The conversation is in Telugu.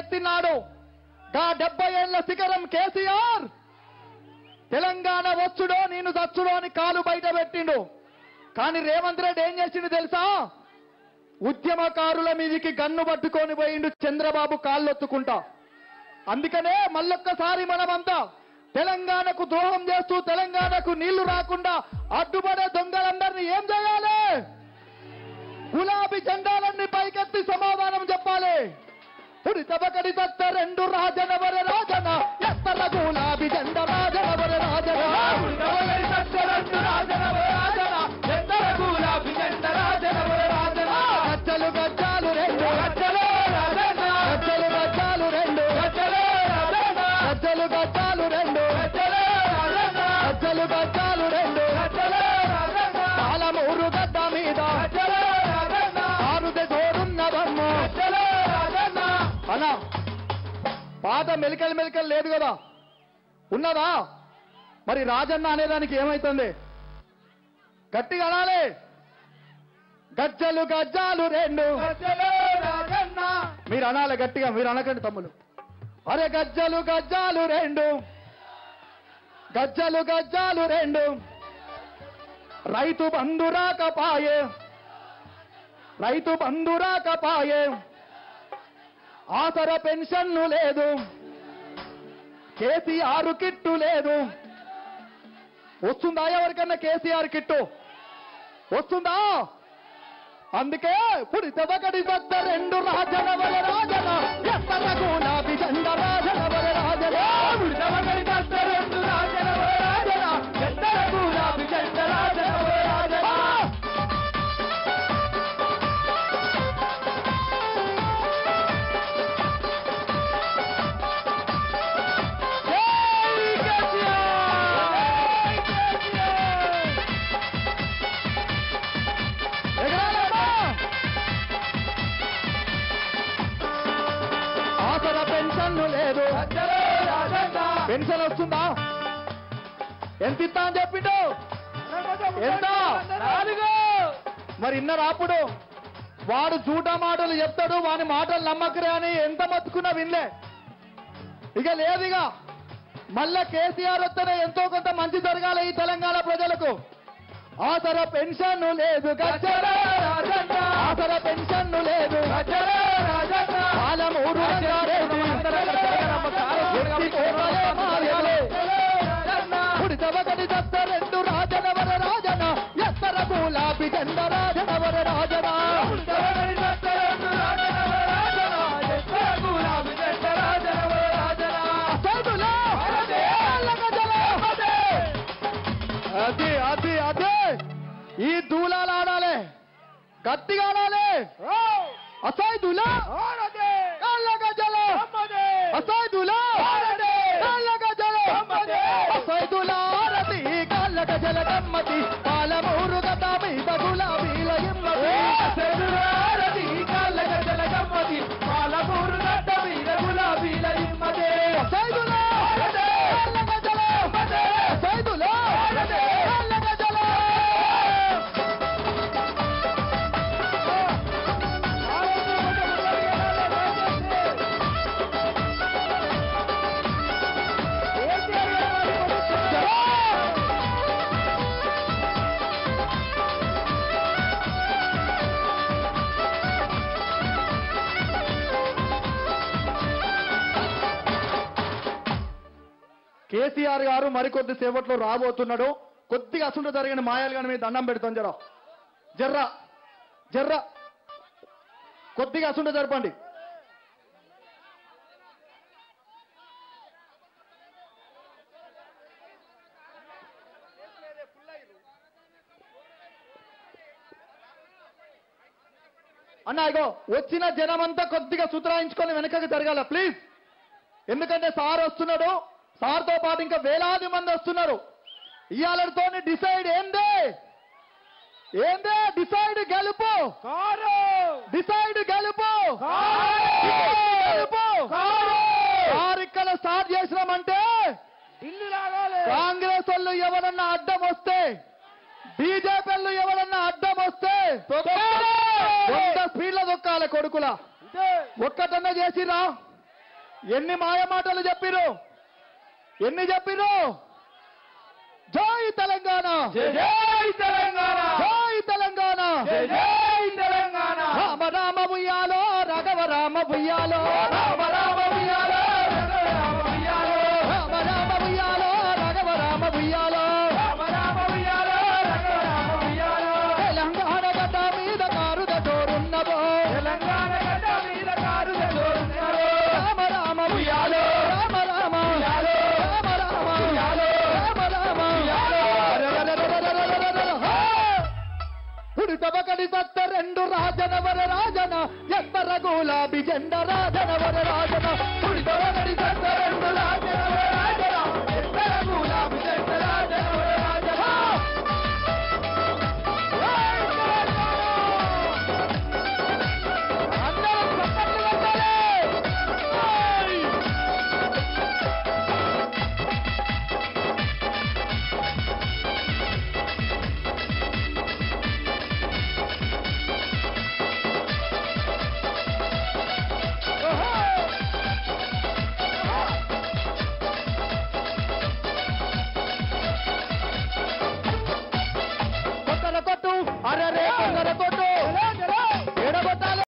ఎత్తినాడు. 70 ఏళ్ల శిఖరం కేసీఆర్ తెలంగాణ వచ్చుడో నేను దచ్చుడో అని కాలు బయట పెట్టిండు. కానీ రేవంత్ రెడ్డి ఏం చేసిండు తెలుసా? ఉద్యమకారుల మీదికి గన్ను పట్టుకొని పోయిండు చంద్రబాబు కాళ్ళొత్తుకుంటా. అందుకనే మళ్ళొక్కసారి మనమంతా తెలంగాణకు ద్రోహం చేస్తూ తెలంగాణకు నీళ్లు రాకుండా అడ్డుపడే దొంగలందరినీ ఏం చేయాలి? గులాబీ జెండాలన్నీ పైకెత్తి సమాధానం చెప్పాలి. పుడితబకడి తత్త రెండు రాజనవర రాజన ఎత్తల గులాబీ జెండ రాజనవర రాజన గజ్జలు గజ్జాలు రెండు గజ్జలు గజ్జాలు రెండు గజ్జలు గజ్జాలు రెండు గజ్జలు గజ్జాలు రెండు పాలమూరు గడ్డ మీద ఆరుదే జోరున్న బొమ్మ అలా పాత మెలికలు లేదు కదా, ఉన్నదా? మరి రాజన్న అనేదానికి ఏమైతుంది? గట్టిగా అనాలి. గజ్జలు గజ్జాలు రెండు మీరు అనాలి గట్టిగా, మీరు అనకండి తమ్ములు. అరే గజ్జలు గజ్జాలు రెండు గజ్జలు గజ్జాలు రెండు రైతు బంధు రాకపాయే రైతు బంధు రాకపాయే ఆసర పెన్షన్ను లేదు కేసీఆర్ కిట్టు లేదు. వస్తుందా ఎవరికన్నా కేసీఆర్ కిట్టు? వస్తుందా? అందుకే పుడితబకడి వద్ద రెండు రాజనవల రాజన ఎత్తల గులాబీ జెండ రాజనవల రాజన పుడితబకడి వద్ద రెండు రాజనవల రాజన ఎత్తల గులాబీ జెండ రాజనవల రాజన. లేదు, పెన్షన్ వస్తుందా? ఎంత ఇస్తా అని చెప్పిండు? ఎంత? మరి ఇన్నరా? అప్పుడు వాడు జూటా మాటలు చెప్తాడు, వాని మాటలు నమ్మకరే అని ఎంత మత్తుకున్నా వినలే. ఇక లేదు. ఇక మళ్ళా కేసీఆర్ వస్తేనే ఎంతో కొంత మంచి జరగాలి ఈ తెలంగాణ ప్రజలకు. ఆసర పెన్షన్ లేదు, ఆసర పెన్షన్ లేదు, పాలమూరు పుడితబకడి దత్త రెండు రాజనవర రాజన ఎత్తర గులాబీ జెండ రాజనవర రాజన అది అది అదే ఈ దూలాలు ఆడాలి, గట్టిగా ఆడాలి. అసాయి దూలా అసాయి దూలా అసాయి దూలా రతి కాళ్ళక జల గమ్మతి పాలమూరు గత మీద గులాబీల ఇమ్మతి రతి కాళ్ళక జల గమ్మతి పాలమూరు గత మీద గులాబీల ఇమ్మతి అసాయి దూలా కాళ్ళక జల అసాయి దూలా కాళ్ళక జల. కేసీఆర్ గారు మరికొద్ది సేపట్లో రాబోతున్నాడు. కొద్దిగా అసలు జరిగిన మాయాలు కానీ మీద దండం పెడతాం. జర్రా జర్రా కొద్దిగా అసలు జరపండి. అన్న ఇగో వచ్చిన జనమంతా కొద్దిగా సుతరాయించుకొని వెనకకి జరగాల ప్లీజ్. ఎందుకంటే సార్ వస్తున్నాడు, సార్తో పాటు ఇంకా వేలాది మంది వస్తున్నారు. ఇవాళతో డిసైడ్ ఏందే డిసైడ్ గెలుపు, డిసైడ్ గెలుపు, సార్ ఇక్కడ స్టార్ట్ చేసినామంటే కాంగ్రెస్ వాళ్ళు ఎవరన్నా అడ్డం వస్తే, బీజేపీ వాళ్ళు ఎవరన్నా అడ్డం వస్తే 100 స్పీడ్ల దొక్కాలి కొడుకులా. ఒక్కటన్నా చేసిరా? ఎన్ని మాయ మాటలు చెప్పిరు, ఎన్ని చెప్పిరు? జై తెలంగాణ, జై తెలంగాణ, జై తెలంగాణ, జై తెలంగాణ. రామ రామ ఉయ్యాలో రాఘవ రామ ఉయ్యాలో, రామ రామ ఉయ్యాలో, రామ ఉయ్యాలో, రామ రామ ఉయ్యాలో రాఘవ రామ ఉయ్యాలో, రామ రామ ఉయ్యాలో, రామ ఉయ్యాలో. తెలంగాణ గడ్డ మీద కారుద జోరున్నదో, తెలంగాణ గడ్డ మీద కారుద జోరున్నదో. రామ రామ ఉయ్యాలో, రామ రామ ఉయ్యాలో, రామ రామ ఉయ్యాలో, రామ రామ ఉయ్యాలో. ఉడితబకడి సత్త రెండు రాజన వర రాజన ఎత్తర గులాబీ జెండ రాజన వర రాజన ఉడితబకడి సత్త